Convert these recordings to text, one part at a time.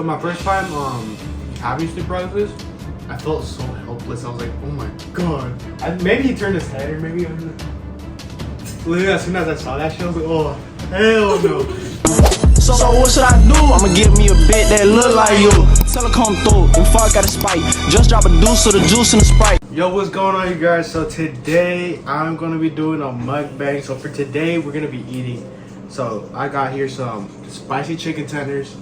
My first time having sleep paralysis, I felt so helpless. I was like, oh my god. Maybe he turned his head, or maybe literally as soon as I saw that shit, I was like, oh hell no. So what should I do? I'ma give me a bit that look like you. Tell her come through, before I got a spike. Just drop a deuce of the juice in the Sprite. Yo, what's going on, you guys? So today I'm gonna be doing a mukbang. So for today we're gonna be eating. So I got here some spicy chicken tenders,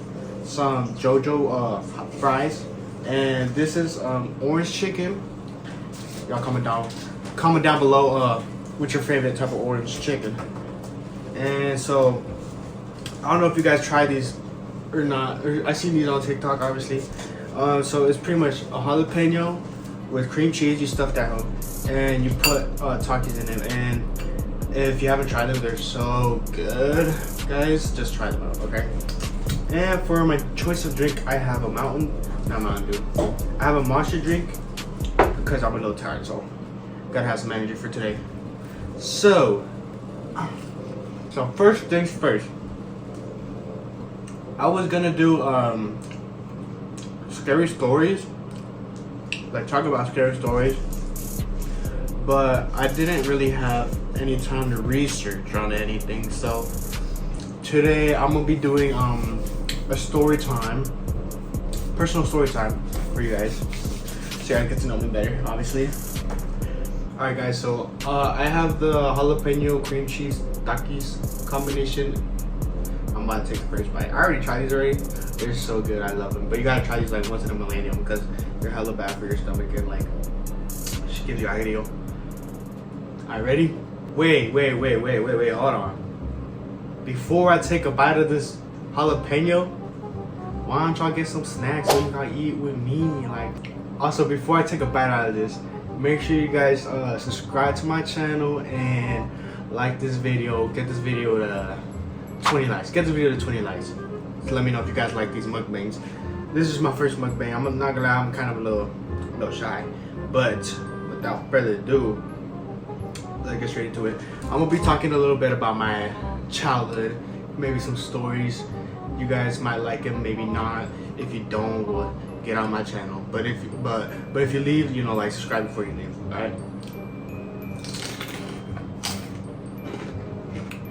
some JoJo fries, and this is orange chicken. Y'all comment down below what's your favorite type of orange chicken. And so I don't know if you guys tried these or not. I seen these on TikTok, obviously. So it's pretty much a jalapeno with cream cheese. You stuff that hoe, and you put Takis in it. And if you haven't tried them, they're so good, guys. Just try them out, okay? And for my choice of drink, I have a Mountain Dew. I have a Monster drink because I'm a little tired, so gotta have some energy for today. So first things first. I was gonna do scary stories, like talk about scary stories, but I didn't really have any time to research on anything. So today I'm gonna be doing a story time, personal story time for you guys, so you guys get to know me better, obviously. Alright guys, so I have the jalapeno cream cheese Takis combination. I'm about to take the first bite. I already tried these already. They're so good. I love them. But you gotta try these like once in a millennium because they're hella bad for your stomach and like she gives you agony. Alright, ready? Wait. Hold on. Before I take a bite of this jalapeno, why don't y'all get some snacks so you can eat with me? Like, also before I take a bite out of this, make sure you guys subscribe to my channel and like this video. Get this video to 20 likes. Get the video to 20 likes. So let me know if you guys like these mukbangs. This is my first mukbang. I'm not gonna lie, I'm kind of a little shy. But without further ado, let's get straight into it. I'm gonna be talking a little bit about my childhood, maybe some stories. You guys might like them, maybe not. If you don't, well, get on my channel. But if you leave, you know, like subscribe before you leave. Alright.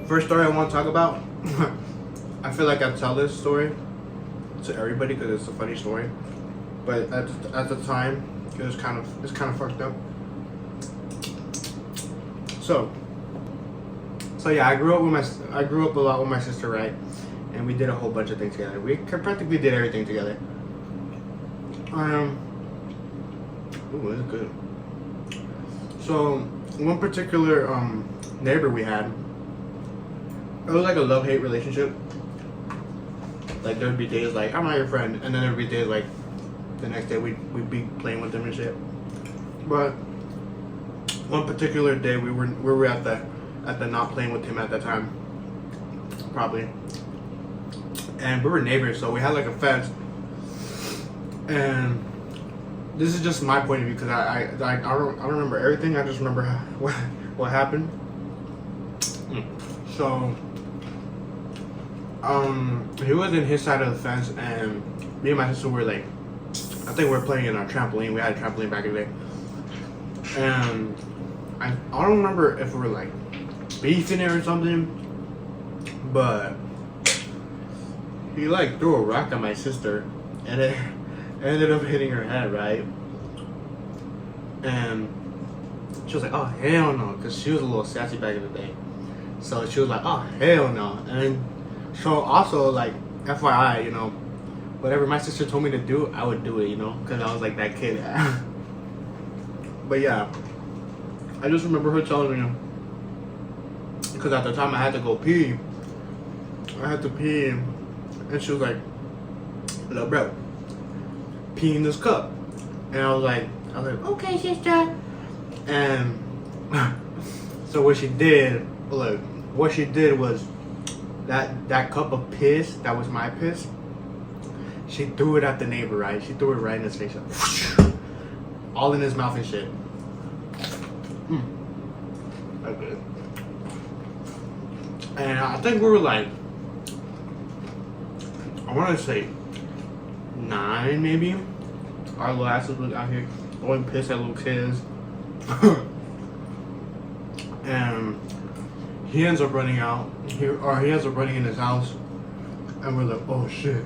First story I want to talk about. I feel like I tell this story to everybody because it's a funny story, but at the time it's kind of fucked up. So yeah, I grew up a lot with my sister, right? And we did a whole bunch of things together. We practically did everything together. Ooh, that's good. So one particular neighbor we had, it was like a love-hate relationship. Like there'd be days like I'm not your friend, and then there'd be days like the next day we'd be playing with them and shit. But one particular day we were at the not playing with him at that time, probably, and we were neighbors, so we had like a fence. And this is just my point of view because I don't remember everything. I just remember what happened. So he was in his side of the fence, and me and my sister were like, I think we were playing in our trampoline. We had a trampoline back in the day, and I don't remember if we were like beefing it or something, but he like threw a rock at my sister, and it ended up hitting her head, right? And she was like, oh hell no, because she was a little sassy back in the day. So she was like, oh hell no. And so also, like, FYI, you know, whatever my sister told me to do, I would do it, you know, because I was like that kid. But yeah, I just remember her telling me, because at the time I had to go pee. I had to pee, and she was like, look bro, pee in this cup. And I was like, okay sister. And so what she did was that cup of piss that was my piss, she threw it at the neighbor, right? She threw it right in his face, like, all in his mouth and shit. That's good. And I think we were like, I want to say 9 maybe. Our little asses was out here going pissed at little kids. And he ends up running out. He ends up running in his house. And we're like, oh shit.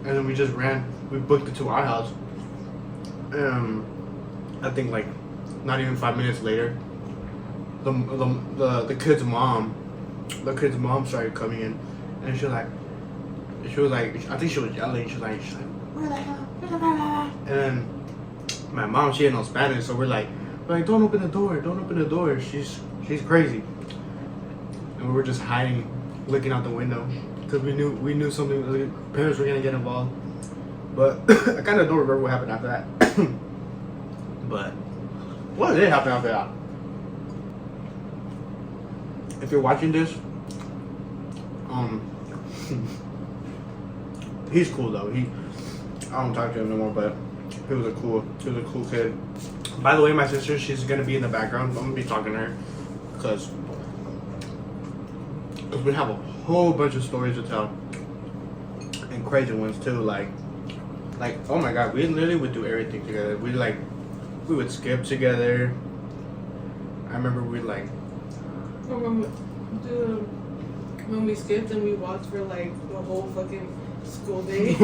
And then we just ran. We booked it to our house. I think like not even 5 minutes later, the kid's mom started coming in, and she was like, I think she was yelling. She was like, where the hell? And then my mom, she didn't know Spanish, so we're like, don't open the door. She's crazy. And we were just hiding, looking out the window, because we knew something. Parents were gonna get involved. But I kind of don't remember what happened after that. But what did happen after that? If you're watching this, he's cool though. I don't talk to him no more, but he was a cool kid. By the way, my sister, she's gonna be in the background. I'm gonna be talking to her because we have a whole bunch of stories to tell, and crazy ones too. Like oh my god, we literally would do everything together. We would skip together. I remember we like. When we skipped and we walked for like the whole fucking school day.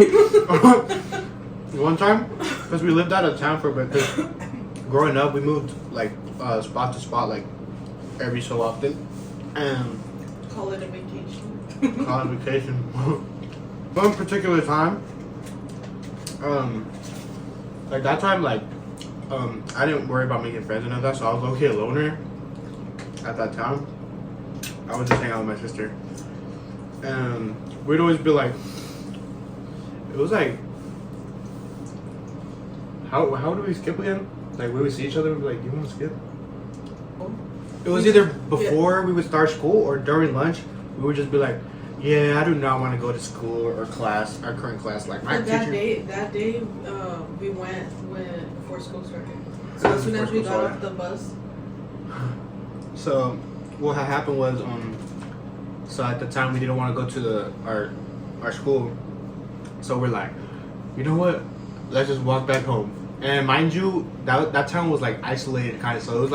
One time, because we lived out of town for a bit. Cause growing up, we moved like spot to spot like every so often, and Call it a vacation. One particular time, like that time, like I didn't worry about making friends and all that, so I was okay a loner at that time. I would just hang out with my sister, and we'd always be like, it was like, how do we skip again? Like we would see each other and be like, do you want to skip? It was either before we would start school or during lunch. We would just be like, yeah, I do not want to go to school or class, our current class. Like my teacher. That day, we went before school started. So as soon as we got off the bus. So what had happened was, so at the time we didn't want to go to our school. So we're like, you know what? Let's just walk back home. And mind you, that town was like isolated kind of. So it was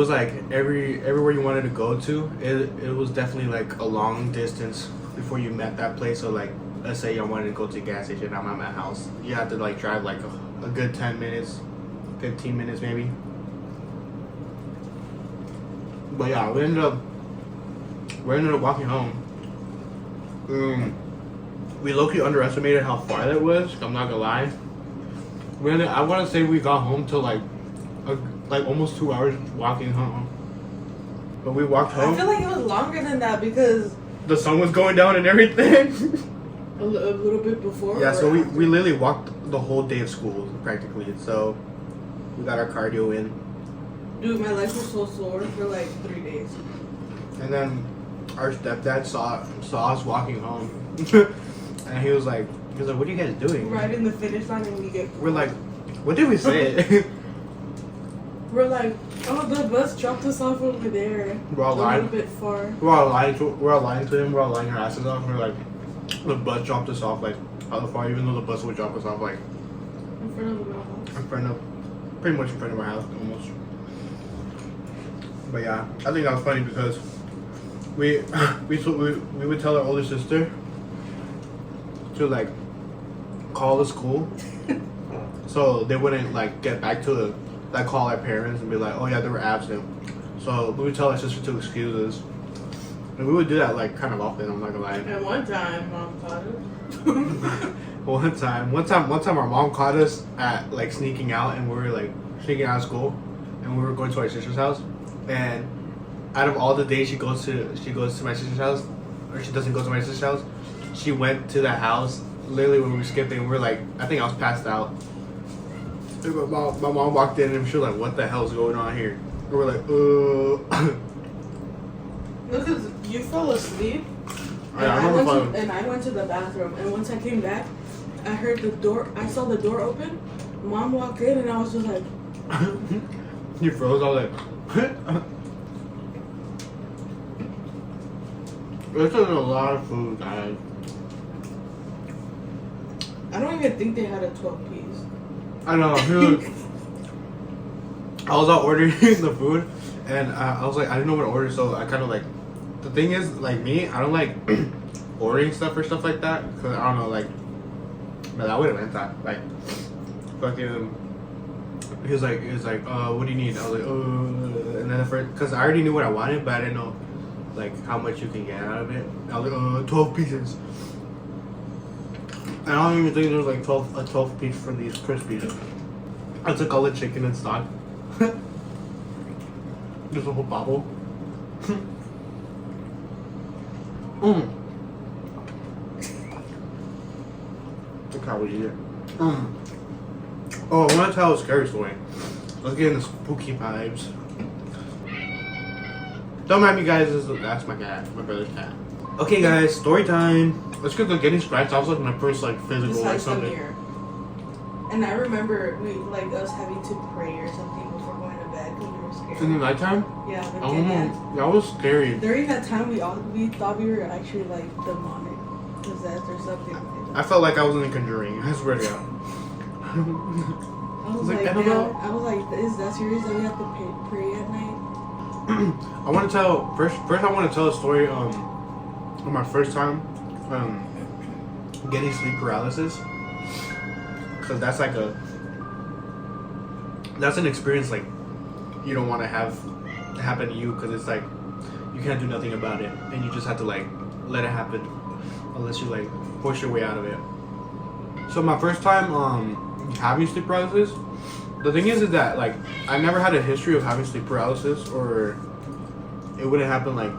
like everywhere you wanted to go to, it was definitely like a long distance before you met that place. So like, let's say you wanted to go to a gas station, I'm at my house. You have to like drive like a good 10 minutes, 15 minutes maybe. But yeah, we ended up walking home. We low-key underestimated how far that was. I'm not gonna lie. I want to say we got home till like almost 2 hours walking home. But we walked home. I feel like it was longer than that because the sun was going down and everything. a little bit before. Yeah, so we literally walked the whole day of school practically. So we got our cardio in. Dude, my legs were so sore for like 3 days. And then our stepdad saw us walking home, and he was like, "What are you guys doing?" Right in the finish line, and we're like, "What did we say?" We're like, "Oh, the bus dropped us off over there." We're all lying. A little bit far. We're all lying to him. We're all lying our asses off. We're like, the bus dropped us off like how far? Even though the bus would drop us off like in front of the house. Pretty much in front of our house almost. But yeah, I think that was funny because we would tell our older sister to like call the school so they wouldn't like get back to call our parents and be like, oh yeah, they were absent. So we would tell our sister to excuse us, and we would do that like kind of often. I'm not gonna lie. And one time, Mom caught us. One time, our mom caught us at like sneaking out, and we were like sneaking out of school, and we were going to our sister's house. And out of all the days she goes to my sister's house, or she doesn't go to my sister's house, she went to that house literally when we were skipping. We were like, I think I was passed out. And my mom walked in and she was like, what the hell's going on here? And we're like, Look, you fell asleep. I went to the bathroom, and once I came back, I heard the door. I saw the door open. Mom walked in, and I was just like, you froze. I was like, this is a lot of food, guys. even think they had a 12 piece. I know, dude. I was out ordering the food, and I was like, I didn't know what to order, so I kind of like. The thing is, like me, I don't like ordering stuff or stuff like that, cause I don't know, like. But I would have meant that, like, fucking. He was like, what do you need? I was like, and then cause I already knew what I wanted, but I didn't know, like, how much you can get out of it. I was like, 12 pieces. And I don't even think there was like a 12 piece for these crispies. I took all the chicken and stock. There's a whole bottle. Look how we eat it. Oh, I want to tell a scary story. Let's get into spooky vibes. Don't mind me, guys. That's my cat, my brother's cat. Okay, guys, story time. Let's get the getting scratched. I was like my first like physical or something. And I remember us having to pray or something before going to bed because we were scared. In the nighttime? Yeah. That was scary. During that time, we thought we were actually like demonic, possessed or something. I felt like I was in The Conjuring. I swear to God. I was like, is that serious that we have to pray at night? I want to tell first. I want to tell a story. Of my first time, getting sleep paralysis. Cause that's like that's an experience like you don't want to have happen to you. Cause it's like you can't do nothing about it, and you just have to like let it happen, unless you like push your way out of it. So my first time having sleep paralysis, the thing is that like I never had a history of having sleep paralysis, or it wouldn't happen like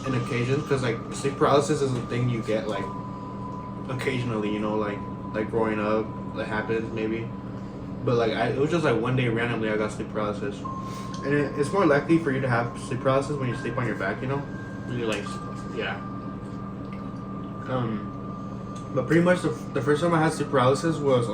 in occasions, because like sleep paralysis is a thing you get like occasionally, you know, like growing up that happens maybe, but like it was just like one day randomly I got sleep paralysis, and it's more likely for you to have sleep paralysis when you sleep on your back, you know, when you're like, yeah. But pretty much the first time I had sleep paralysis was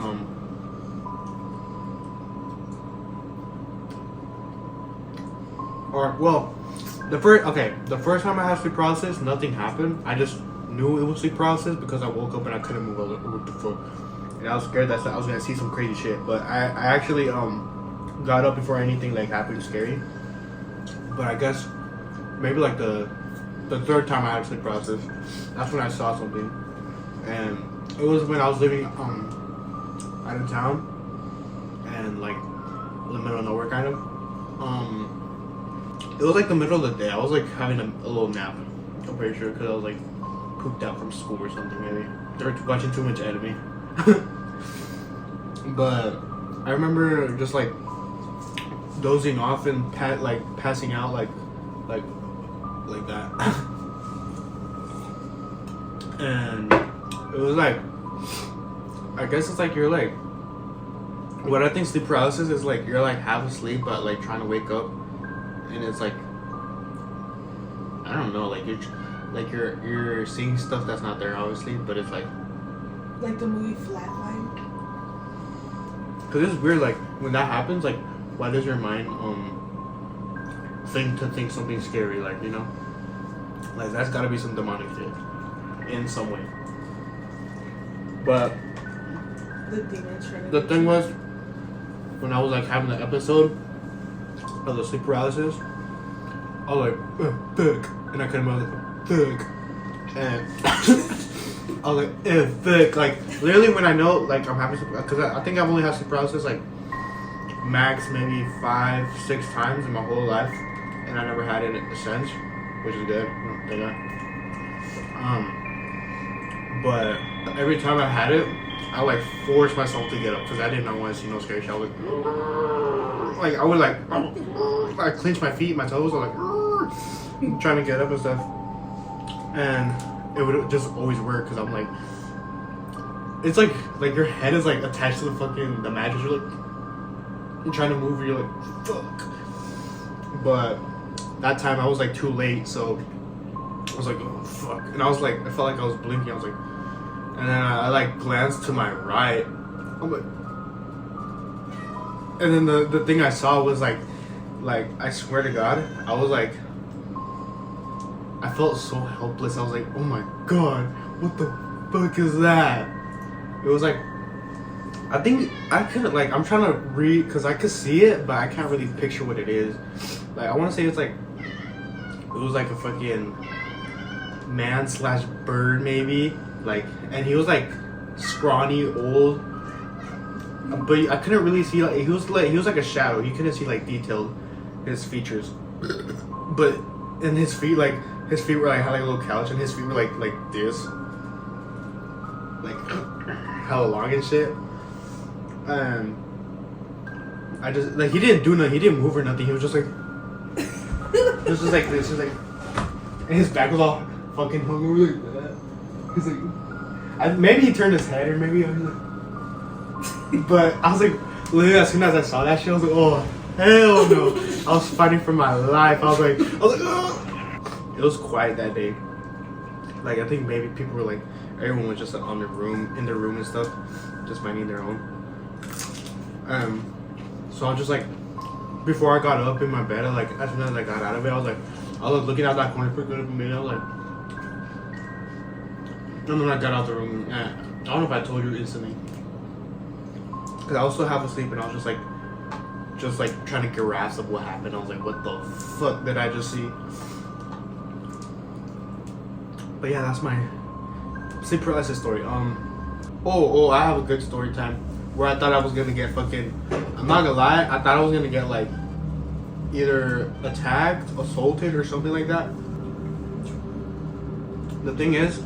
the first time I had sleep paralysis, nothing happened. I just knew it was sleep paralysis because I woke up and I couldn't move the foot, and I was scared that I was gonna see some crazy shit. But I actually got up before anything like happened scary. But I guess maybe like the third time I had sleep paralysis, that's when I saw something, and it was when I was living out of town and like in the middle of nowhere kind of. It was like the middle of the day. I was like having a little nap. I'm pretty sure because I was like pooped out from school or something maybe. They were watching too much anime. But I remember just like dozing off and passing out like that. And it was like, I guess it's like you're like, what I think sleep paralysis is like you're like half asleep but like trying to wake up, and it's like, I don't know, like you're seeing stuff that's not there obviously, but it's like the movie Flatline. Cause it's weird, like when that happens, like why does your mind think something scary, like, you know, like that's gotta be some demonic shit in some way. But the thing was, when I was like having the episode of the sleep paralysis, I was like, fuck, and I couldn't move, fuck, and I was like, fuck, like literally when I know like I'm having, because I think I've only had sleep paralysis like max maybe 5-6 times in my whole life, and I never had it since, which is good. Thank God. But every time I had it, I like forced myself to get up because I did not want to see no scary shit. I was like I would like I clench my feet, my toes, I was like trying to get up and stuff, and it would just always work because I'm like, it's like your head is like attached to the mattress. You're like, you're trying to move, you're like, fuck. But that time I was like too late, so I was like, oh fuck, and I was like, I felt like I was blinking. I was like, and then I like glanced to my right. I'm like, and then the thing I saw was like I swear to God, I was like, I felt so helpless. I was like, oh my God, what the fuck is that? It was like, I think I couldn't like. I'm trying to read because I could see it, but I can't really picture what it is. Like I want to say it's like, it was like a fucking man slash bird maybe. Like, and he was like scrawny, old, but I couldn't really see like he was like a shadow. You couldn't see like detailed his features, but and his feet were like had like a little couch, and his feet were like this, like hella long and shit. And I just like he didn't do nothing. He didn't move or nothing. He was just like, it was just like this. He was like, and his back was all fucking hungover like that. He's like, maybe he turned his head or maybe I was like, but I was like, literally as soon as I saw that shit, I was like, oh hell no! I was fighting for my life. I was like, ugh. It was quiet that day. Like I think maybe people were like, everyone was just in their room and stuff, just minding their own. So I was just like, before I got up in my bed, as soon as I got out of it, I was looking out that corner for a good minute. I was like, and then I got out the room. I don't know if I told you instantly, because I was so half asleep, and I was just like trying to grasp of what happened. I was like, what the fuck did I just see? But yeah, that's my sleep paralysis story. Oh, I have a good story time where I thought I was gonna get fucking. I'm not gonna lie, I thought I was gonna get like either attacked, assaulted, or something like that. The thing is,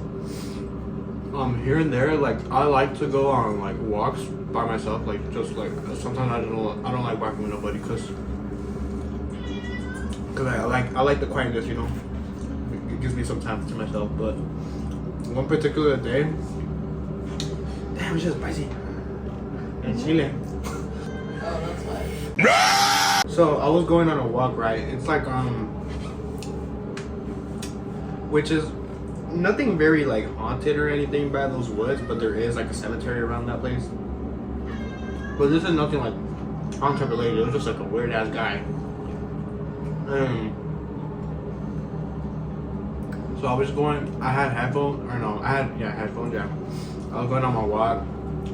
here and there, like I like to go on like walks by myself, like just like sometimes I don't like walking with nobody, cause I like the quietness, you know. It gives me some time to myself. But one particular day, damn, it's just spicy. And Chile. Oh, that's why. So I was going on a walk, right? It's like which is nothing very like haunted or anything by those woods, but there is like a cemetery around that place. But this is nothing like haunted related. It was just like a weird ass guy. So I was going. I had headphones, headphones. Yeah, I was going on my walk,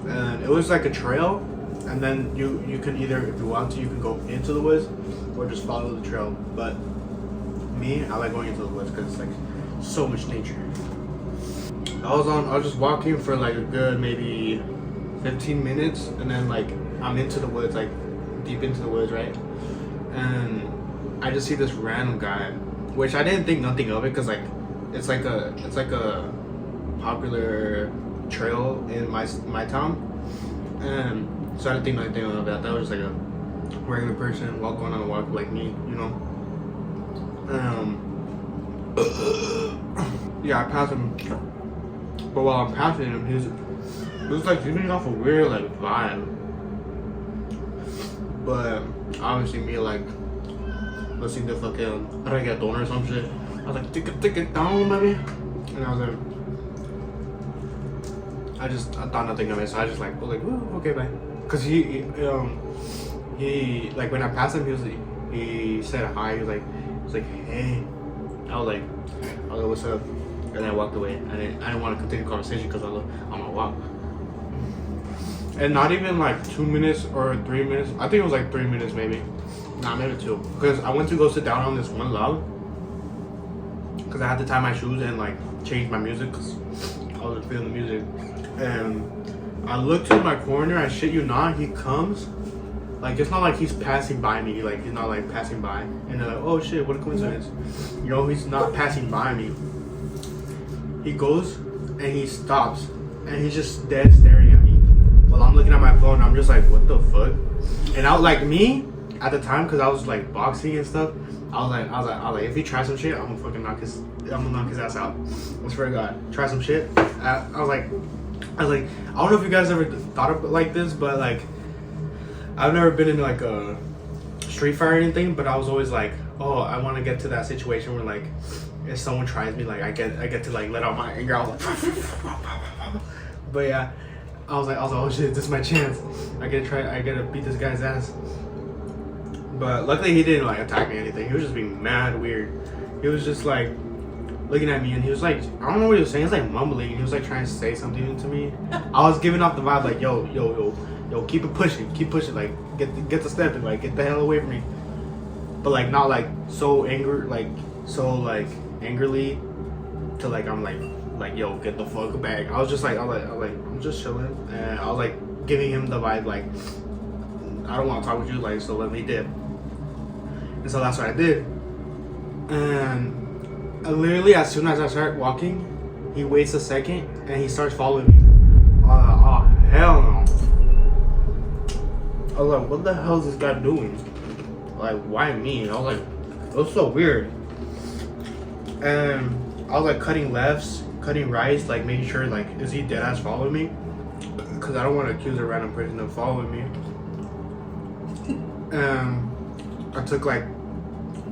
and it was like a trail. And then you can either, if you want to, you can go into the woods or just follow the trail. But me, I like going into the woods because it's like so much nature. I was just walking for like a good maybe 15 minutes, and then like I'm into the woods, like deep into the woods, right? And I just see this random guy, which I didn't think nothing of it because like it's like a popular trail in my town, and so I didn't think nothing of that. That was just like a regular person going on a walk like me, you know. Yeah, I passed him, but while I'm passing him, he was like giving off a weird like vibe. But obviously me like listening to fucking reggaeton or some shit, I was like take it down, baby. And I was like, I thought nothing of it, so I just like was like, ooh, okay, bye. Cause he like when I passed him, he said hi. He was like hey. I was like what's up? And then I walked away. I didn't want to continue the conversation because I was on my walk. And not even like 2 minutes or 3 minutes. I think it was like 3 minutes maybe. Nah, maybe 2. Because I went to go sit down on this one log. Because I had to tie my shoes and like change my music because I wasn't feeling the music. And I looked to my corner. I shit you not, he comes. Like it's not like he's passing by me. Like he's not like passing by. And they're like, oh shit, what a coincidence. You know, he's not passing by me. He goes and he stops and he's just dead staring at me while I'm looking at my phone. I'm just like, what the fuck? And I was like, me at the time, because I was like boxing and stuff. I was like, if he tries some shit, I'm gonna fucking knock his ass out. I swear to God, try some shit. I was like, I don't know if you guys ever thought of it like this, but like, I've never been in like a street fight or anything, but I was always like, oh, I want to get to that situation where like, if someone tries me, like I get to like let out my anger. I was like, but yeah, I was like, oh shit, this is my chance. I gotta beat this guy's ass. But luckily he didn't like attack me or anything. He was just being mad weird. He was just like looking at me, and he was like, I don't know what he was saying. He was like mumbling, and he was like trying to say something to me. I was giving off the vibe like, yo, keep it pushing, like get the step and like get the hell away from me. But like not like so angry, like so like angrily to like I'm like yo, get the fuck back. I was like I'm just chilling, and I was like giving him the vibe like I don't want to talk with you, like, so let me dip. And so that's what I did. And literally as soon as I start walking, he waits a second and he starts following me. Oh hell no. I was like, what the hell is this guy doing? Like, why me? I was like, it was so weird. And I was like cutting lefts, cutting rights, like making sure like, is he dead ass following me? Because I don't want to accuse a random person of following me. And I took like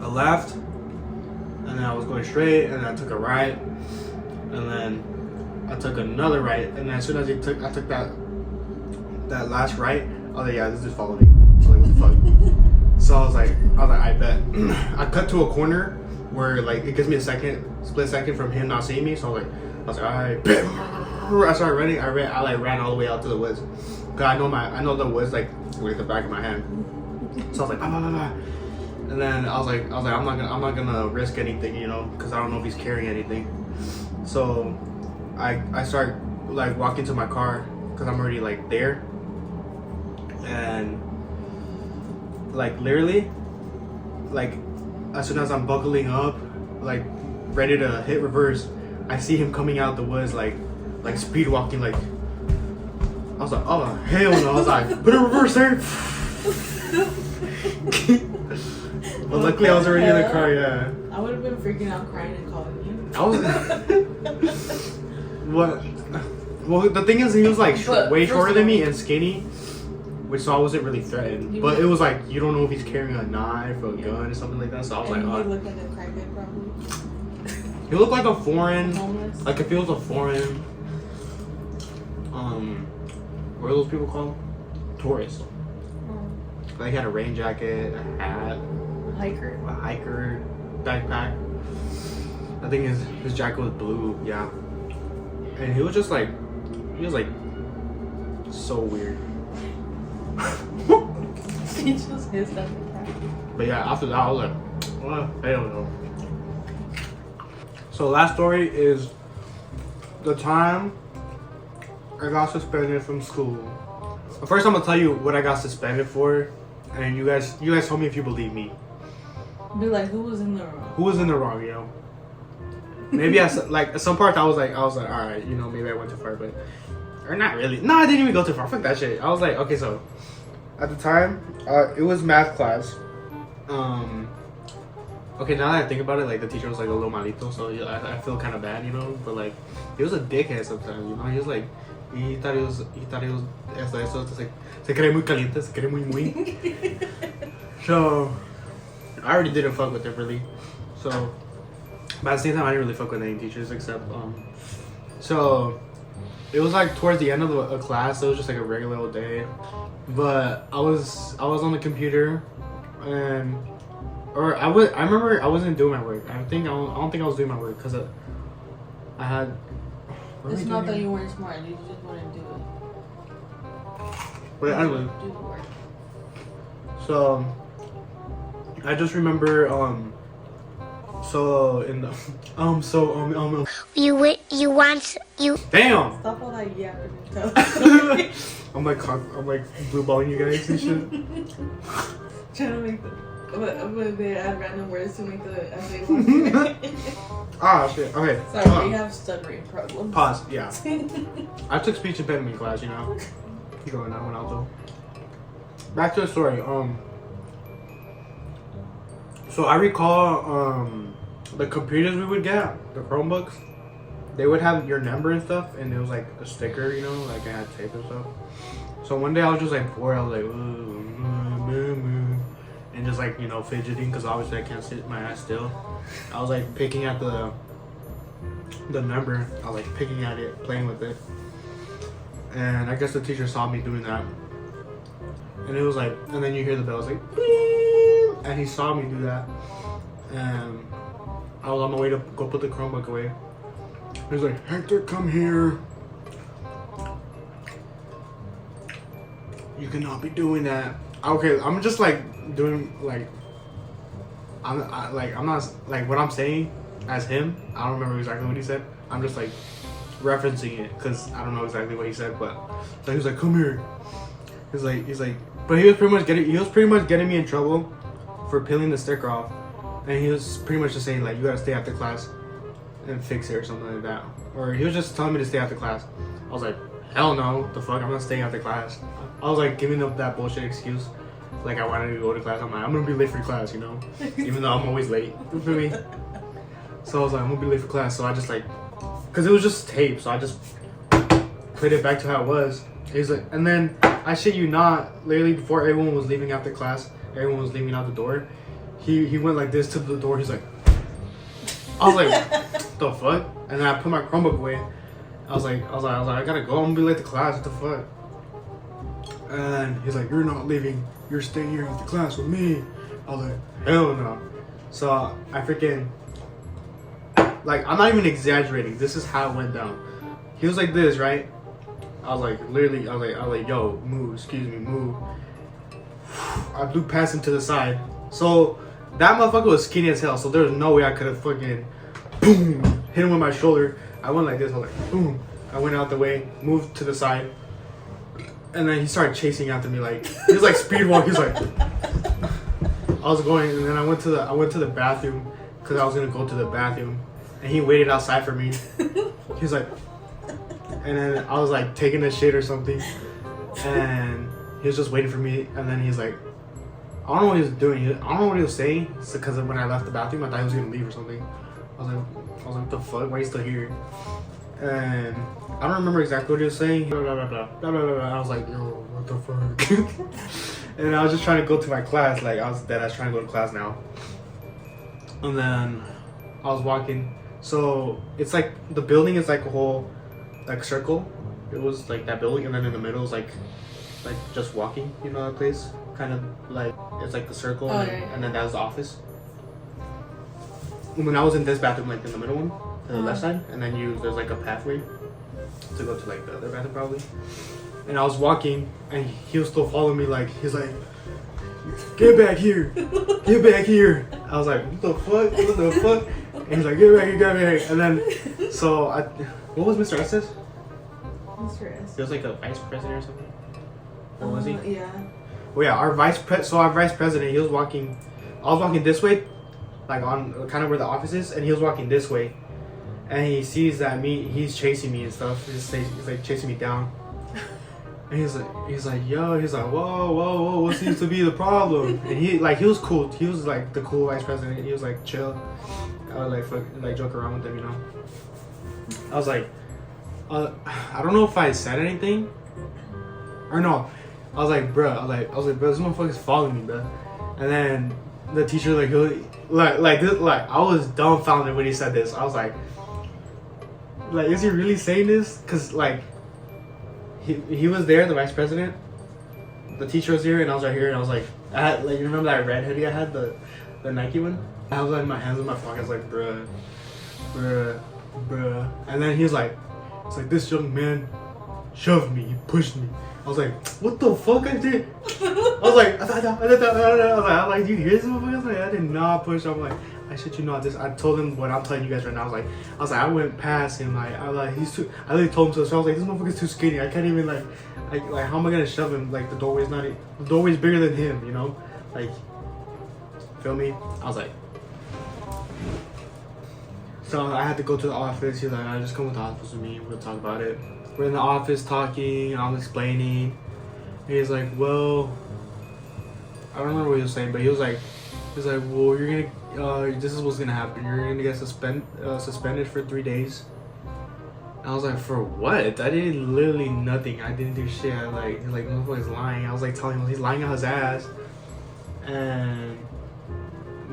a left, and then I was going straight, and then I took a right, and then I took another right, and then as soon as I took that last right, I was like, yeah, this is following me. I was like, what the fuck? So I was like, I bet. I cut to a corner where like it gives me a split second from him not seeing me. So I was like, alright, bet. I started running. I ran all the way out to the woods. Cause I know the woods like the back of my hand. So I was like, bah. And then I was like, I'm not gonna risk anything, you know, cause I don't know if he's carrying anything. So I start like walking to my car, cause I'm already like there. And like literally, like as soon as I'm buckling up, like ready to hit reverse, I see him coming out the woods like speed walking. Like I was like, oh hell no! I was like, put a reverse there. But luckily I was already in the car. Yeah. I would have been freaking out, crying, and calling you. I was. What? Well, the thing is, he was like way shorter than me and skinny. Which, so I wasn't really threatened. But it was like, you don't know if he's carrying a knife or a gun or something like that. So I was like, he looked like a crackhead probably. He looked like a foreign, homeless. like if it was a foreign, what are those people called? Tourists. Like he had a rain jacket, a hat. A hiker, backpack. I think his jacket was blue, yeah. And he was like so weird. He just hissed at the cat. But yeah, after that I was like, well, I don't know. So last story is the time I got suspended from school. But first I'm gonna tell you what I got suspended for, and you guys tell me if you believe me. Be like, who was in the wrong? Who was in the wrong, yo? Maybe like some parts I was like, all right, you know, maybe I went too far, but or not really. No, I didn't even go too far. Fuck that shit. I was like, okay, so at the time, it was math class. Okay, now that I think about it, like the teacher was like a little malito, so I feel kind of bad, you know. But like, he was a dickhead sometimes, you know. He was like, he thought it was eso, se cree muy caliente, se cree muy. So I already didn't fuck with it really. So, but at the same time, I didn't really fuck with any teachers except so it was like towards the end of a class. So it was just like a regular old day. But I was on the computer, and I remember I wasn't doing my work. I don't think I was doing my work because I had. It's not that you weren't smart. You just wouldn't do it. But anyway. Do the work. So I just remember so in the you want damn. Stop all that yapping. I'm like blue balling you guys and shit. Trying to make but they add random words to make the essay. Ah shit. Okay. Sorry, we have stuttering problems. Pause. Yeah. I took speech impediment class. You know. Going on when I was though. Back to the story. So I recall the computers we would get, the Chromebooks, they would have your number and stuff, and it was like a sticker, you know, like it had tape and stuff. So one day I was just like bored, I was like, and just like, you know, fidgeting, because obviously I can't sit my ass still. I was like picking at the number, I was like picking at it, playing with it. And I guess the teacher saw me doing that. And it was like, and then you hear the bells like, beep, and he saw me do that. And I was on my way to go put the Chromebook away. He was like, Hector, come here. You cannot be doing that. Okay, I'm just like doing like I'm not like what I'm saying as him. I don't remember exactly what he said. I'm just like referencing it because I don't know exactly what he said. But so he was like, come here. He's like, but he was pretty much getting me in trouble for peeling the sticker off, and he was pretty much just saying like, you gotta stay after class and fix it or something like that. Or he was just telling me to stay after class. I was like, hell no, the fuck, I'm not staying after class. I was like giving up that bullshit excuse. Like I wanted to go to class. I'm like, I'm gonna be late for class, you know? Even though I'm always late. You feel me? So I was like, I'm gonna be late for class. So I just like, cause it was just tape. So I just put it back to how it was. He's like, and then I shit you not, literally before everyone was leaving after class, everyone was leaving out the door. He went like this to the door. He's like, I was like, what the fuck? And then I put my Chromebook away. I was like, I gotta go. I'm gonna be late to class. What the fuck? And he's like, you're not leaving. You're staying here after class with me. I was like, hell no. So I freaking, like, I'm not even exaggerating. This is how it went down. He was like this, right? I was like, literally, I was like, yo, move, excuse me, move. I blew past him to the side. So that motherfucker was skinny as hell. So there was no way I could have fucking, boom, hit him with my shoulder. I went like this. I was like, boom. I went out the way, moved to the side. And then he started chasing after me, like he was like speed walk. He was like, I was going, and then I went to the bathroom because I was gonna go to the bathroom, and he waited outside for me. He was like, and then I was like taking a shit or something, and he was just waiting for me. And then he's like, I don't know what he was doing. I don't know what he was saying because when I left the bathroom, I thought he was gonna leave or something. I was like, what the fuck? Why are you still here? And I don't remember exactly what he was saying. Blah, blah, blah, blah, blah, blah, blah. I was like, yo, what the fuck? And I was just trying to go to my class. Like, I was trying to go to class now. And then I was walking. So it's like the building is like a whole like circle. It was like that building, and then in the middle is like just walking. You know that place? Kind of like it's like the circle, and then that was the office. When I was in this bathroom, like in the middle one. To the left side, and then there's like a pathway to go to like the other bathroom probably. And I was walking, and he was still following me. Like he's like, "Get back here, get back here." I was like, "What the fuck? What the fuck?" And he's like, "Get back here, get back here." And then, so what was Mr. S's? Mr. S. He was like a vice president or something. What was he? Yeah. Well, yeah, our vice president. He was walking. I was walking this way, like on kind of where the office is, and he was walking this way. And he sees that he's chasing me and stuff. He's like chasing me down. And he's like, whoa, what seems to be the problem? And he was cool. He was like the cool vice president. He was like chill. I would like joke around with him, you know. I was like, I don't know if I said anything or no. I was like, bro, bro, this motherfucker's following me, bro. And then the teacher I was dumbfounded when he said this. I was like, is he really saying this? Cause like he was there, the vice president, the teacher was here, and I was right here, and I was like, I had like, you remember that red hoodie I had, the Nike one? I was like my hands in my pockets like bruh. And then he's like, it's like, this young man shoved me, he pushed me. I was like, what the fuck I did? I was like, do you hear this motherfucker? I was like, I did not push. I'm like, I shit you not. I told him what I'm telling you guys right now. I was like, I went past him. I literally told him to. So I was like, this motherfucker's too skinny. I can't even like how am I gonna shove him? Like the doorway's bigger than him. You know, like, feel me? I was like, so I had to go to the office. He's like, I just come to the office with me. We'll talk about it. We're in the office talking. I'm explaining. And he's like, well, I don't remember what he was saying, but he was like, well, you're gonna, this is what's gonna happen. You're gonna get suspended for 3 days. And I was like, for what? I did literally nothing. I didn't do shit. He's like, motherfucker's lying. I was like telling him he's lying on his ass. And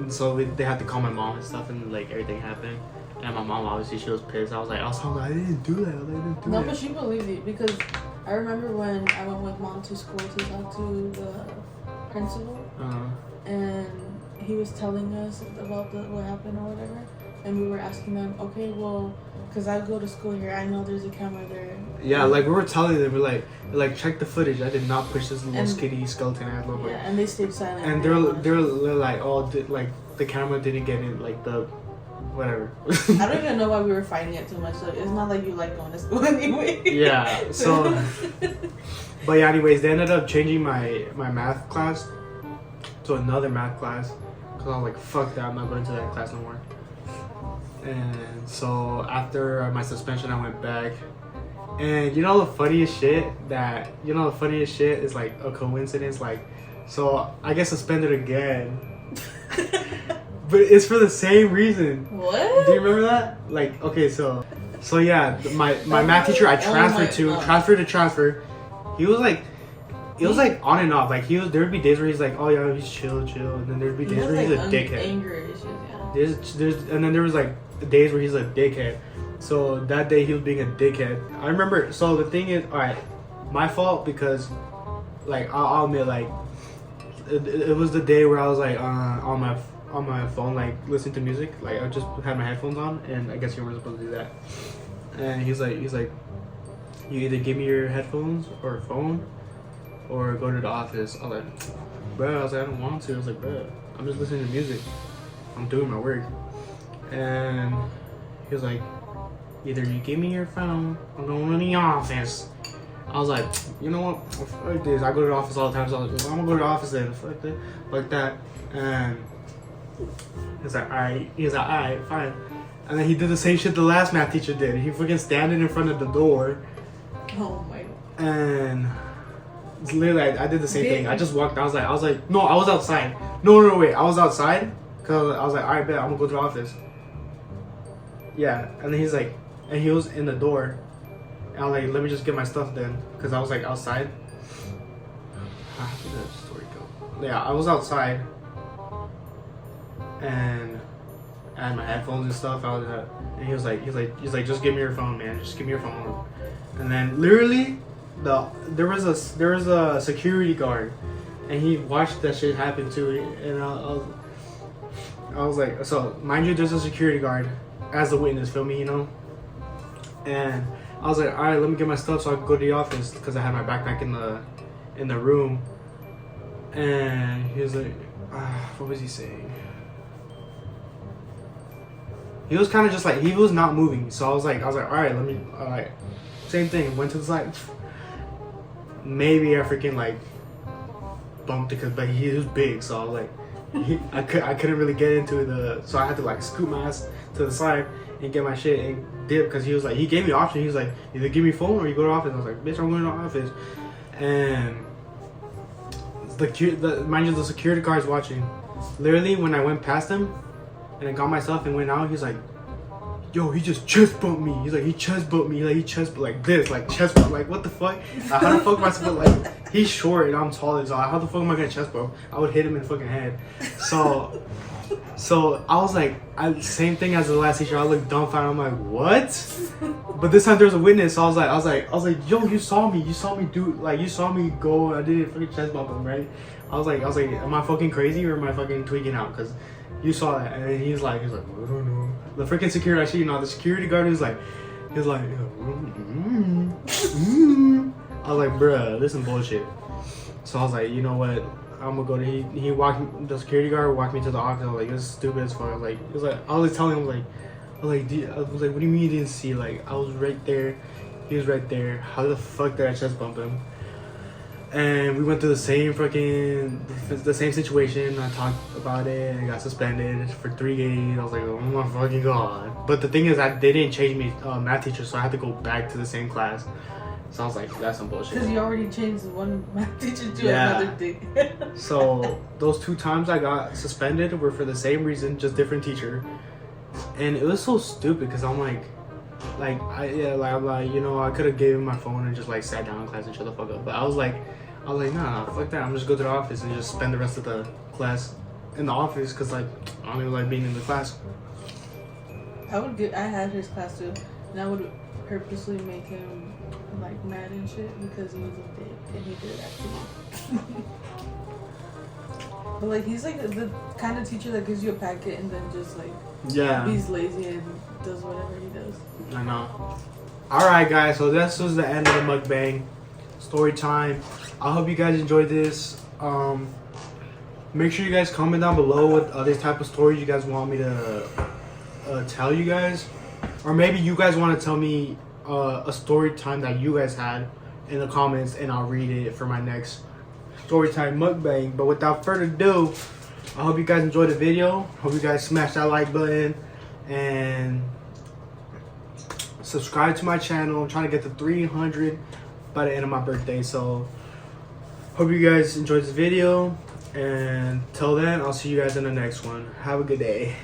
so they had to call my mom and stuff, and like everything happened. And my mom, obviously, she was pissed. I was like, I didn't do that. No, but she believed it because I remember when I went with mom to school to talk to the principal, and he was telling us about what happened or whatever. and we were asking them, okay, well, because I go to school here, I know there's a camera there. Yeah, like we were telling them, we're like check the footage. I did not push this little And- skinny skeleton ass little boy. Yeah, and they stayed silent. And they're like, oh, like the camera didn't get in, like the whatever. I don't even know why we were fighting it too much. So it's not like you like going to school anyway. Yeah. So, but yeah. Anyways, they ended up changing my math class to another math class because I was like, fuck that, I'm not going to that class no more. And so after my suspension, I went back. And you know the funniest shit is like a coincidence. Like, so I get suspended again. But it's for the same reason. What? Do you remember that? Like, okay, so yeah, my math teacher I transferred to transfer. He was like, it was like on and off. Like there would be days where he's like, oh yeah, he's chill, and then there'd be days where he's a dickhead. Anger issues, yeah. There's and then there was like days where he's a dickhead. So that day he was being a dickhead. I remember. So the thing is, all right, my fault because, like, I'll admit, like, it was the day where I was like on my phone, like listening to music. Like I just had my headphones on, and I guess you weren't supposed to do that. And he's like, you either give me your headphones or phone, or go to the office. I was like, bro, I don't want to. I was like, bro, I'm just listening to music. I'm doing my work. And he was like, either you give me your phone or go to the office. I was like, you know what? Fuck this. I go to the office all the time, so I was like, I'm gonna go to the office then. Fuck that. Like that. And he's like, alright. He's like, alright, fine. And then he did the same shit the last math teacher did. He freaking standing in front of the door. Oh my. And it's literally, I did the same thing. I just walked. I was like, no, I was outside. No, wait. I was outside because I was like, alright, bet I'm gonna go to the office. Yeah. And then he's like, and he was in the door. And I was like, let me just get my stuff then, because I was like outside. How did that story go? Yeah, I was outside, and I had my headphones and stuff. And he was like, just give me your phone, man. Just give me your phone. And then literally, there was a security guard, and he watched that shit happen too. And I was like, so mind you, there's a security guard as the witness, feel me, you know. And I was like, all right, let me get my stuff so I can go to the office because I had my backpack in the room. And he was like, what was he saying? He was kind of just like, he was not moving. So I was like, all right, same thing. Went to the side. Maybe I freaking like bumped it, but he was big, so I was like, I couldn't really get into so I had to like scoot my ass to the side and get my shit and dip, because he was like, he gave me the option. He was like, either give me phone or you go to the office. I was like, bitch, I'm going to the office. And mind you, the security guard's watching. Literally, when I went past him and I got myself and went out, he's like, yo, he just chest bumped me. He's like, he chest bumped me. Like, he chest bumped like this, like chest bump. Like, what the fuck? How the fuck am I supposed to, like, he's short and I'm tall, so how the fuck am I gonna chest bump? I would hit him in the fucking head. So I was like, same thing as the last teacher. I looked dumbfounded. I'm like, what? But this time there was a witness. So I was like, yo, you saw me do, like, you saw me go. I didn't freaking chest bump him, right? I was like, am I fucking crazy or am I fucking tweaking out? Because you saw that. And then he's like, I don't know. The freaking security, actually, the security guard is like, I was like, bruh, this is bullshit. So I was like, you know what? I'm gonna go to, the security guard walked me to the office. I was like, this is stupid as fuck. I was telling him, what do you mean you didn't see? Like, I was right there. He was right there. How the fuck did I chest bump him? And we went through the same situation. I talked about it. I got suspended for 3 days. I was like, oh my fucking god. But the thing is, they didn't change me math teacher, so I had to go back to the same class. So I was like, that's some bullshit. Because you already changed one math teacher to another thing. So those 2 times I got suspended were for the same reason, just different teacher. And it was so stupid because I'm like, I could have gave him my phone and just like sat down in class and shut the fuck up. But I was like, nah, fuck that. I'm just go to the office and just spend the rest of the class in the office because like I don't even like being in the class. I had his class too, and I would purposely make him like mad and shit because he was a dick and he did that to me. But like he's like the kind of teacher that gives you a packet and then just like Yeah. he's lazy and does whatever he does. I know. Alright guys, so this was the end of the mukbang. Story time. I hope you guys enjoyed this. Make sure you guys comment down below what other type of stories you guys want me to tell you guys. Or maybe you guys want to tell me a story time that you guys had in the comments and I'll read it for my next story time mukbang. But without further ado, I hope you guys enjoyed the video. Hope you guys smash that like button and subscribe to my channel. I'm trying to get to 300 by the end of my birthday. So hope you guys enjoyed this video. And till then, I'll see you guys in the next one. Have a good day.